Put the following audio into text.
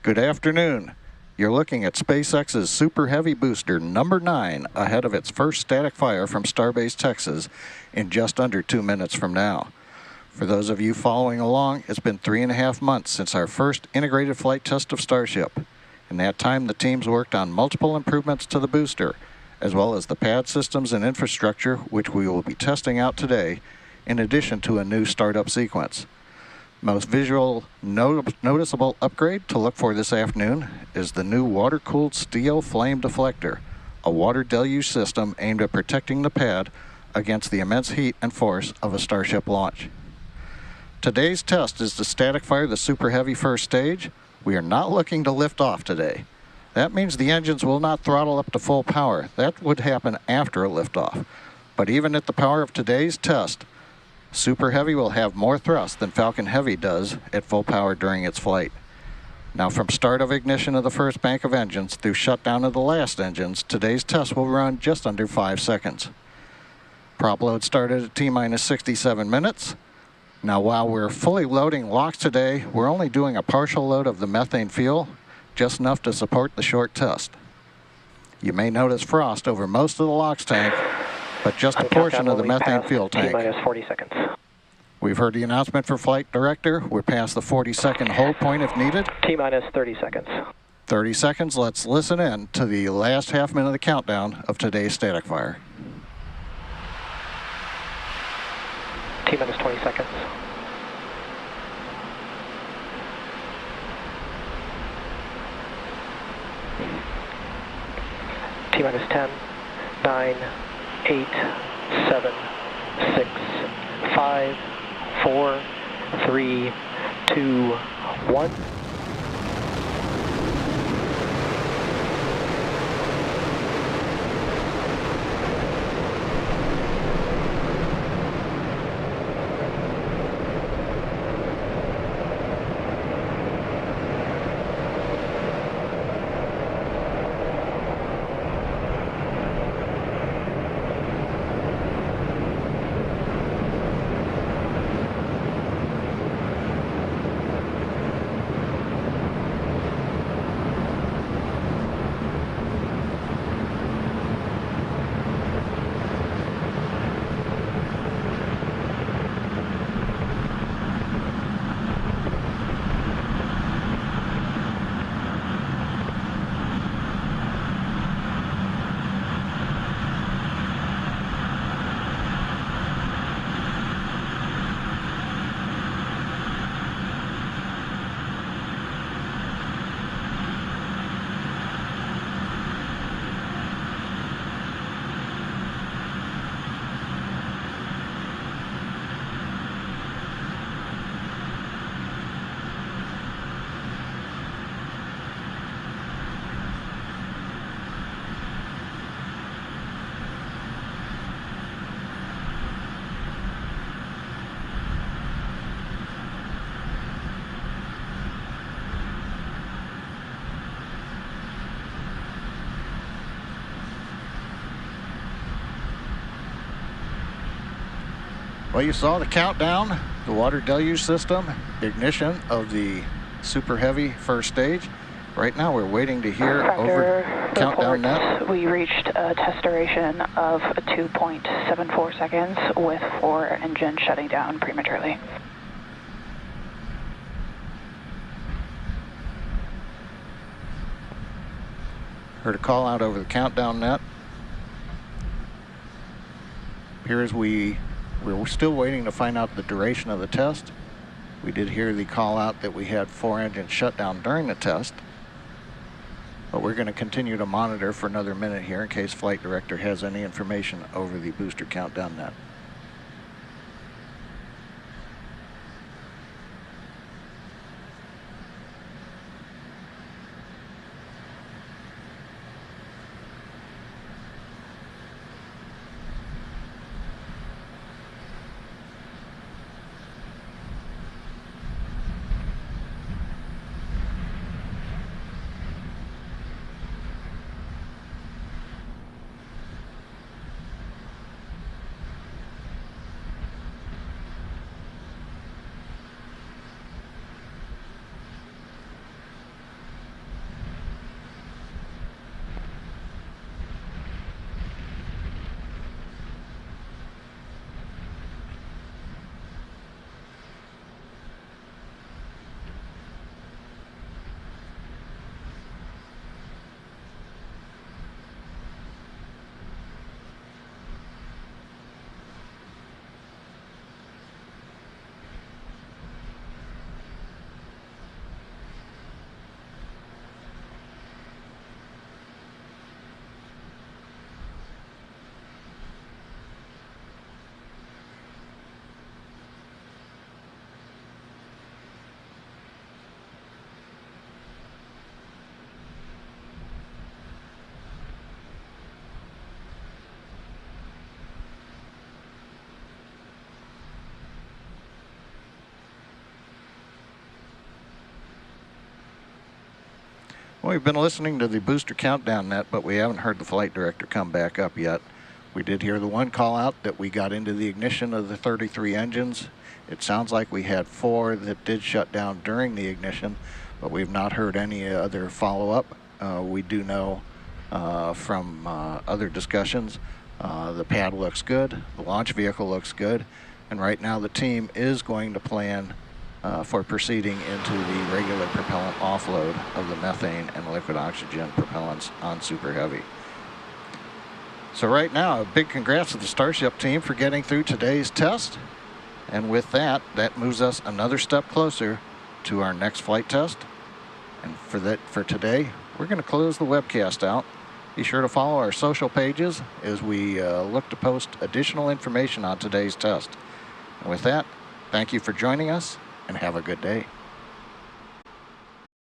Good afternoon. You're looking at SpaceX's Super Heavy Booster number 9 ahead of its first static fire from Starbase, Texas in just under 2 minutes from now. For those of you following along, it's been 3.5 months since our first integrated flight test of Starship. In that time, the teams worked on multiple improvements to the booster, as well as the pad systems and infrastructure, which we will be testing out today, in addition to a new startup sequence. Most visual noticeable upgrade to look for this afternoon is the new water-cooled steel flame deflector, a water deluge system aimed at protecting the pad against the immense heat and force of a Starship launch. Today's test is to static fire the Super Heavy first stage. We are not looking to lift off today. That means the engines will not throttle up to full power. That would happen after a liftoff. But even at the power of today's test, Super Heavy will have more thrust than Falcon Heavy does at full power during its flight. Now, from start of ignition of the first bank of engines through shutdown of the last engines, today's test will run just under 5 seconds. Prop load started at T-minus 67 minutes. Now, while we're fully loading LOX today, we're only doing a partial load of the methane fuel, just enough to support the short test. You may notice frost over most of the LOX tank, but just a portion of the methane fuel tank. T-minus 40 seconds. We've heard the announcement for Flight Director. We're past the 40-second hold point if needed. T-minus 30 seconds. 30 seconds. Let's listen in to the last half minute of the countdown of today's static fire. T-minus 20 seconds. T-minus 10, 9, 8, 7, 6, 5, 4, 3, 2, 1. Well, you saw the countdown, the water deluge system, ignition of the Super Heavy first stage. Right now we're waiting to hear over countdown net. We reached a test duration of 2.74 seconds with 4 engines shutting down prematurely. Heard a call out over the countdown net. Appears we're still waiting to find out the duration of the test. We did hear the call out that we had 4 engines shut down during the test, but we're going to continue to monitor for another minute here in case Flight Director has any information over the booster countdown net. Well, we've been listening to the booster countdown net, but we haven't heard the flight director come back up yet. We did hear the one call out that we got into the ignition of the 33 engines. It sounds like we had 4 that did shut down during the ignition, but we've not heard any other follow-up. We do know from other discussions, the pad looks good, the launch vehicle looks good, and right now the team is going to plan for proceeding into the regular propellant offload of the methane and liquid oxygen propellants on Super Heavy. So right now, a big congrats to the Starship team for getting through today's test. And with that, that moves us another step closer to our next flight test. And for today, we're going to close the webcast out. Be sure to follow our social pages as we look to post additional information on today's test. And with that, thank you for joining us, and have a good day.